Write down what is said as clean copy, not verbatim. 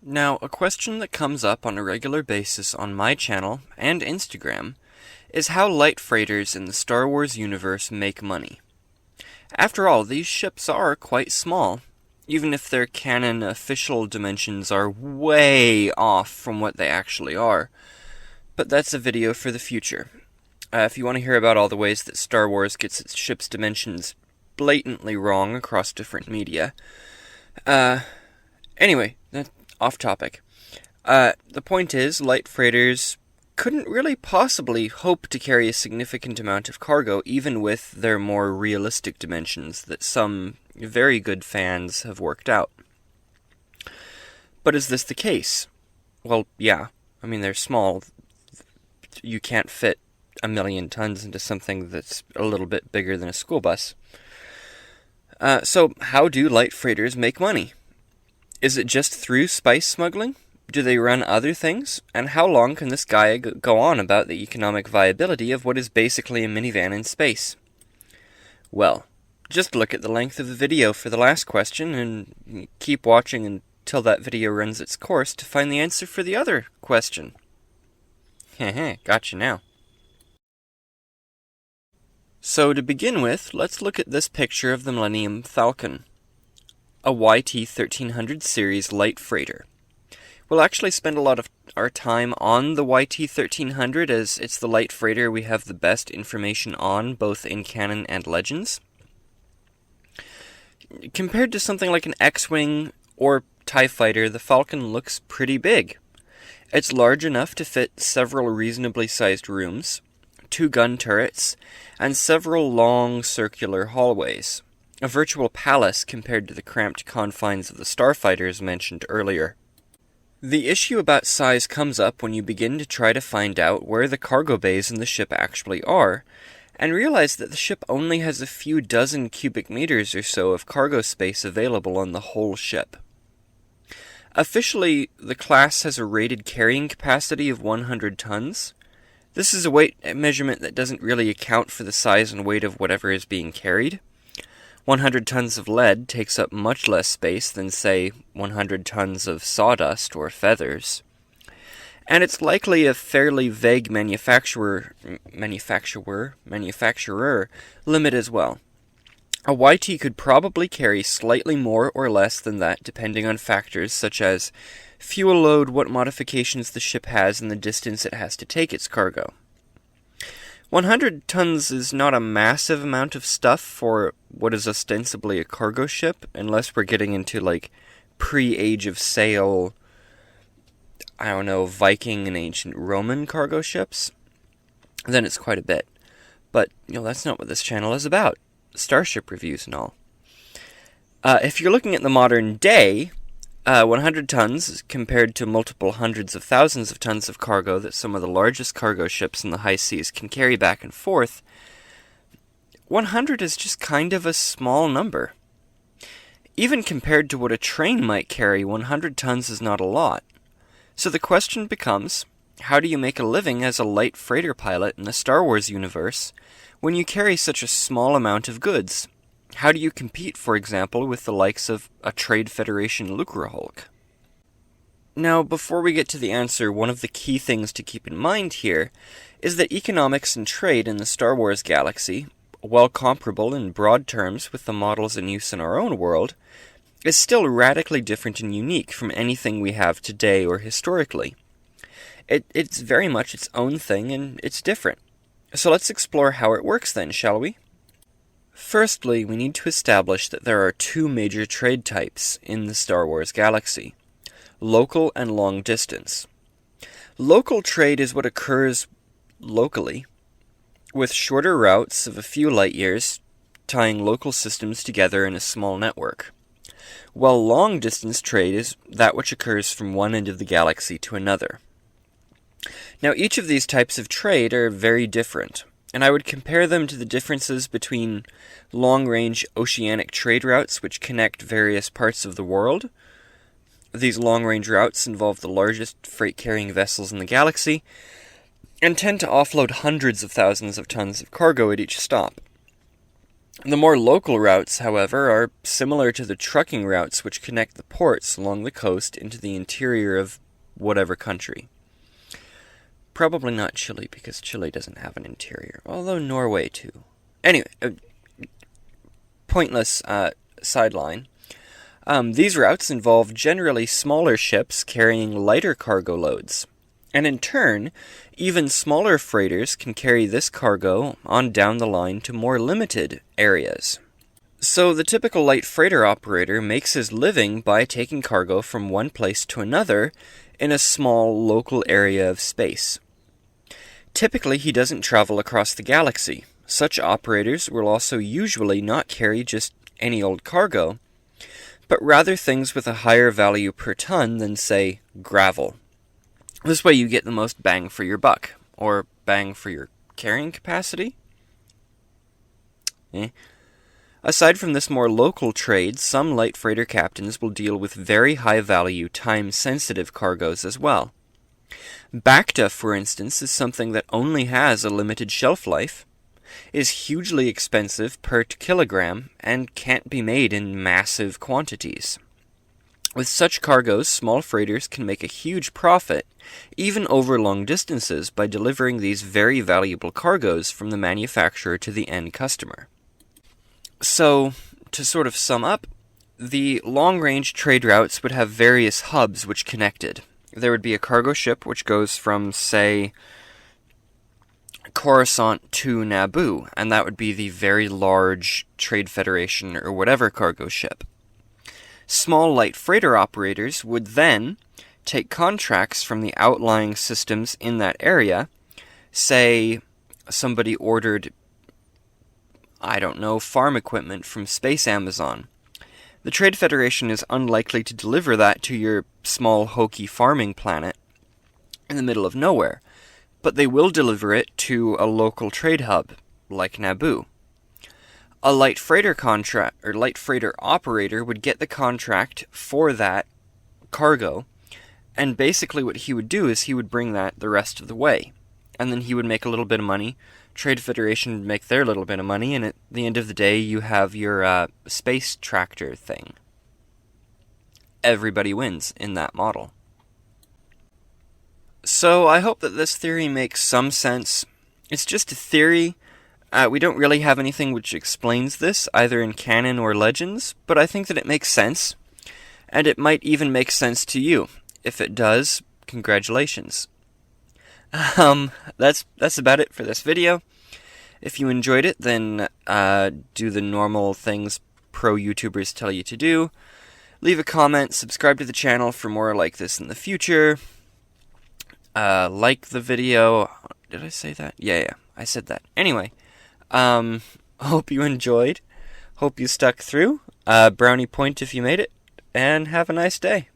Now, a question that comes up on a regular basis on my channel and Instagram is how light freighters in the Star Wars universe make money. After all, these ships are quite small, even if their canon official dimensions are way off from what they actually are. But that's a video for the future. If you want to hear about all the ways that Star Wars gets its ship's dimensions blatantly wrong across different media. Anyway, off topic. The point is, light freighters couldn't really possibly hope to carry a significant amount of cargo, even with their more realistic dimensions that some very good fans have worked out. But is this the case? Well, yeah. I mean, they're small. You can't fit 1,000,000 tons into something that's a little bit bigger than a school bus. So, how do light freighters make money? Is it just through spice smuggling? Do they run other things? And how long can this guy go on about the economic viability of what is basically a minivan in space? Well, just look at the length of the video for the last question and keep watching until that video runs its course to find the answer for the other question. Heh, gotcha now. So to begin with, let's look at this picture of the Millennium Falcon, a YT-1300 series light freighter. We'll actually spend a lot of our time on the YT-1300 as it's the light freighter we have the best information on, both in canon and legends. Compared to something like an X-Wing or TIE Fighter, the Falcon looks pretty big. It's large enough to fit several reasonably sized rooms, 2 gun turrets, and several long circular hallways. A virtual palace compared to the cramped confines of the starfighters mentioned earlier. The issue about size comes up when you begin to try to find out where the cargo bays in the ship actually are, and realize that the ship only has a few dozen cubic meters or so of cargo space available on the whole ship. Officially, the class has a rated carrying capacity of 100 tons. This is a weight measurement that doesn't really account for the size and weight of whatever is being carried. 100 tons of lead takes up much less space than, say, 100 tons of sawdust or feathers. And it's likely a fairly vague manufacturer limit as well. A YT could probably carry slightly more or less than that depending on factors such as fuel load, what modifications the ship has, and the distance it has to take its cargo. 100 tons is not a massive amount of stuff for what is ostensibly a cargo ship, unless we're getting into, like, pre-Age of Sail, Viking and ancient Roman cargo ships. Then it's quite a bit. But, that's not what this channel is about. Starship reviews and all. If you're looking at the modern day, 100 tons compared to multiple hundreds of thousands of tons of cargo that some of the largest cargo ships in the high seas can carry back and forth, 100 is just kind of a small number. Even compared to what a train might carry, 100 tons is not a lot. So the question becomes, how do you make a living as a light freighter pilot in the Star Wars universe when you carry such a small amount of goods? How do you compete, for example, with the likes of a Trade Federation Lucrehulk? Now, before we get to the answer, one of the key things to keep in mind here is that economics and trade in the Star Wars galaxy, while comparable in broad terms with the models in use in our own world, is still radically different and unique from anything we have today or historically. It's very much its own thing, and it's different. So let's explore how it works then, shall we? Firstly, we need to establish that there are 2 major trade types in the Star Wars galaxy: local and long distance. Local trade is what occurs locally, with shorter routes of a few light years, tying local systems together in a small network, while long distance trade is that which occurs from one end of the galaxy to another. Now, each of these types of trade are very different, and I would compare them to the differences between long-range oceanic trade routes which connect various parts of the world. These long-range routes involve the largest freight-carrying vessels in the galaxy, and tend to offload hundreds of thousands of tons of cargo at each stop. The more local routes, however, are similar to the trucking routes which connect the ports along the coast into the interior of whatever country. Probably not Chile, because Chile doesn't have an interior, although Norway too. Anyway, pointless sideline. These routes involve generally smaller ships carrying lighter cargo loads. And in turn, even smaller freighters can carry this cargo on down the line to more limited areas. So the typical light freighter operator makes his living by taking cargo from one place to another in a small local area of space. Typically, he doesn't travel across the galaxy. Such operators will also usually not carry just any old cargo, but rather things with a higher value per ton than, say, gravel. This way you get the most bang for your buck, or bang for your carrying capacity. Aside from this more local trade, some light freighter captains will deal with very high-value, time-sensitive cargoes as well. Bacta, for instance, is something that only has a limited shelf life, is hugely expensive per kilogram, and can't be made in massive quantities. With such cargoes, small freighters can make a huge profit, even over long distances, by delivering these very valuable cargoes from the manufacturer to the end customer. So, to sort of sum up, the long-range trade routes would have various hubs which connected. There would be a cargo ship which goes from, say, Coruscant to Naboo, and that would be the very large Trade Federation or whatever cargo ship. Small light freighter operators would then take contracts from the outlying systems in that area. Say somebody ordered, farm equipment from Space Amazon. The Trade Federation is unlikely to deliver that to your small hokey farming planet in the middle of nowhere, but they will deliver it to a local trade hub, like Naboo. A light freighter operator would get the contract for that cargo, and basically what he would do is he would bring that the rest of the way, and then he would make a little bit of money. Trade Federation would make their little bit of money, and at the end of the day, you have your space tractor thing. Everybody wins in that model. So I hope that this theory makes some sense. It's just a theory. We don't really have anything which explains this, either in canon or legends, but I think that it makes sense, and it might even make sense to you. If it does, congratulations. That's about it for this video. If you enjoyed it, then do the normal things pro YouTubers tell you to do. Leave a comment, subscribe to the channel for more like this in the future. Like the video. Did I say that? Yeah, I said that. Anyway. Hope you enjoyed. Hope you stuck through. Brownie point if you made it. And have a nice day.